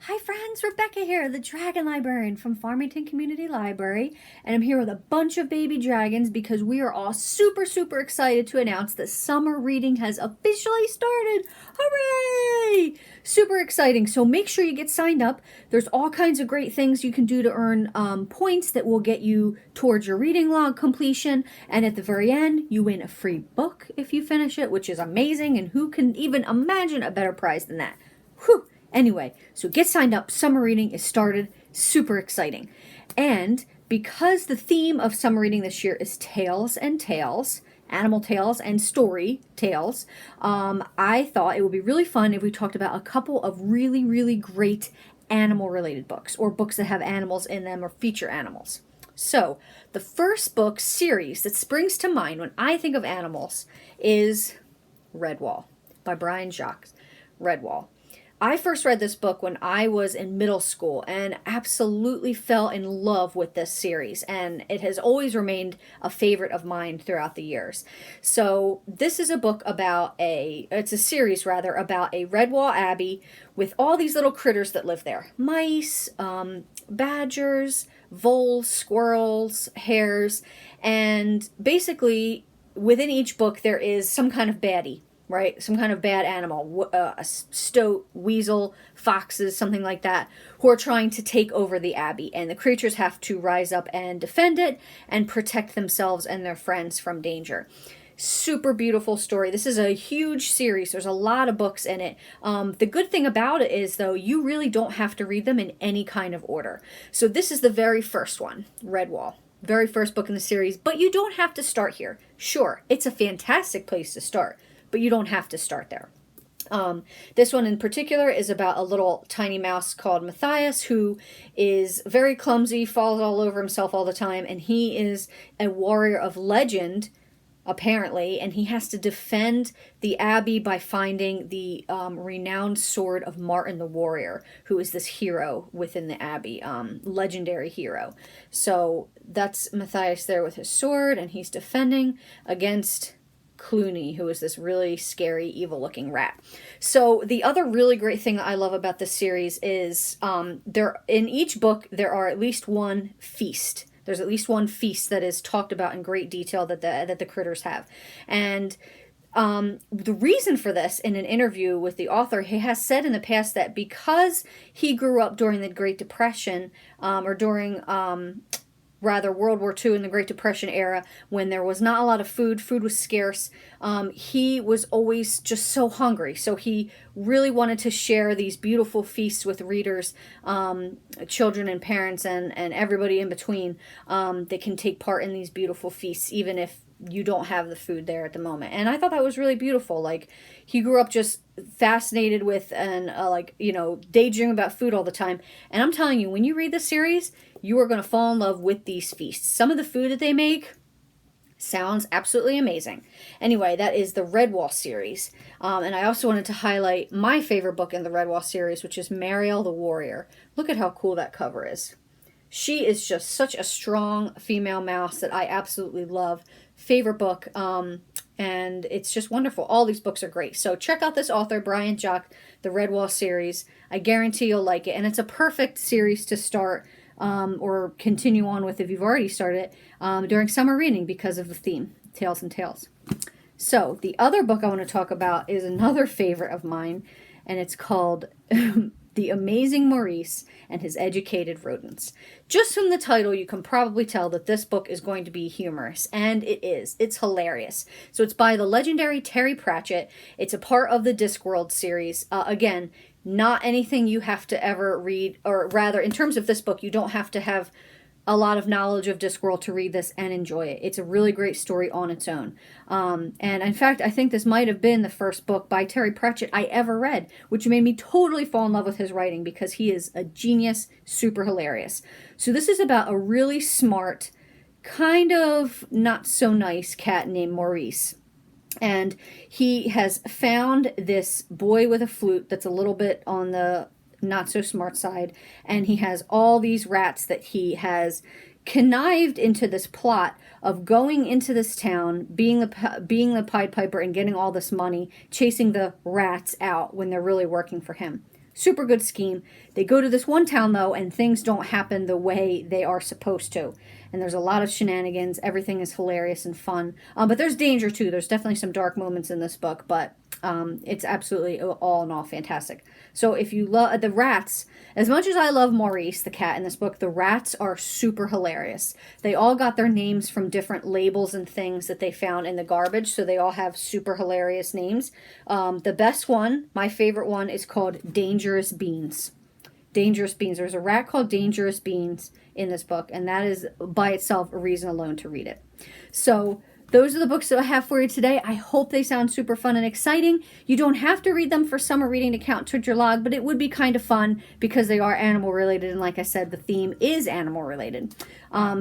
Hi friends, Rebecca here, the Dragon Librarian from Farmington Community Library, and I'm here with a bunch of baby dragons because we are all super excited to announce that summer reading has officially started. Hooray! Super exciting, so make sure you get signed up. There's all kinds of great things you can do to earn points that will get you towards your reading log completion, and at the very end, you win a free book if you finish it, which is amazing, and who can even imagine a better prize than that? Whew! Anyway, so get signed up. Summer reading is started. Super exciting. And because the theme of summer reading this year is tales and tales, animal tales and story tales, I thought it would be really fun if we talked about a couple of really great animal related books or books that have animals in them or feature animals. So, the first book series that springs to mind when I think of animals is Redwall by Brian Jacques. Redwall. I first read this book when I was in middle school and absolutely fell in love with this series, and it has always remained a favorite of mine throughout the years. So this is a book about it's a series rather, about a Redwall Abbey with all these little critters that live there. Mice, badgers, voles, squirrels, hares, and basically within each book there is some kind of baddie, right? Some kind of bad animal, a stoat, weasel, foxes, something like that, who are trying to take over the abbey. And the creatures have to rise up and defend it and protect themselves and their friends from danger. Super beautiful story. This is a huge series. There's a lot of books in it. The good thing about it is, though, you really don't have to read them in any kind of order. So this is the very first one, Redwall. Very first book in the series, but you don't have to start here. Sure, it's a fantastic place to start, but you don't have to start there. This one in particular is about a little tiny mouse called Matthias, who is very clumsy, falls all over himself all the time, and he is a warrior of legend, apparently, and he has to defend the abbey by finding the renowned sword of Martin the Warrior, who is this hero within the abbey, legendary hero. So that's Matthias there with his sword, and he's defending against Clooney, who is this really scary, evil-looking rat. So the other really great thing I love about this series is there in each book there are at least one feast. There's at least one feast that is talked about in great detail that the critters have, and the reason for this, in an interview with the author, he has said in the past that because he grew up during the Great Depression, or during World War II and the Great Depression era, when there was not a lot of food was scarce, he was always just so hungry. So he really wanted to share these beautiful feasts with readers, children and parents and everybody in between that can take part in these beautiful feasts, even if you don't have the food there at the moment. And I thought that was really beautiful. Like, he grew up just fascinated with and daydreaming about food all the time. And I'm telling you, when you read the series, you are going to fall in love with these feasts. Some of the food that they make sounds absolutely amazing. Anyway, that is the Redwall series. And I also wanted to highlight my favorite book in the Redwall series, which is Mariel the Warrior. Look at how cool that cover is. She is just such a strong female mouse that I absolutely love. Favorite book, and it's just wonderful. All these books are great. So check out this author, Brian Jacques, the Redwall series. I guarantee you'll like it. And it's a perfect series to start or continue on with if you've already started during summer reading because of the theme, Tales and Tales. So the other book I want to talk about is another favorite of mine, and it's called The Amazing Maurice and His Educated Rodents. Just from the title, you can probably tell that this book is going to be humorous, and it is. It's hilarious. So it's by the legendary Terry Pratchett. It's a part of the Discworld series. Again, not anything you have to ever read, or rather, in terms of this book, you don't have to have a lot of knowledge of Discworld to read this and enjoy it. It's a really great story on its own. And in fact, I think this might have been the first book by Terry Pratchett I ever read, which made me totally fall in love with his writing because he is a genius, super hilarious. So this is about a really smart, kind of not so nice cat named Maurice. And he has found this boy with a flute that's a little bit on the not so smart side, and he has all these rats that he has connived into this plot of going into this town, being the Pied Piper, and getting all this money, chasing the rats out when they're really working for him. Super good scheme. They go to this one town, though, and things don't happen the way they are supposed to. And there's a lot of shenanigans. Everything is hilarious and fun. But there's danger, too. There's definitely some dark moments in this book, but it's absolutely all in all fantastic. So if you love the rats, as much as I love Maurice, the cat in this book, the rats are super hilarious. They all got their names from different labels and things that they found in the garbage, so they all have super hilarious names. The best one, my favorite one, is called Dangerous Beans. Dangerous Beans. There's a rat called Dangerous Beans in this book, and that is by itself a reason alone to read it. So those are the books that I have for you today. I hope they sound super fun and exciting. You don't have to read them for summer reading to count towards your log, but it would be kind of fun because they are animal related, and like I said, the theme is animal related.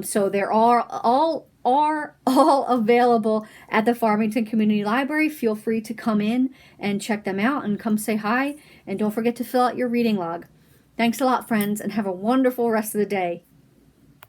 So they're all available at the Farmington Community Library. Feel free to come in and check them out and come say hi, and don't forget to fill out your reading log. Thanks a lot, friends, and have a wonderful rest of the day.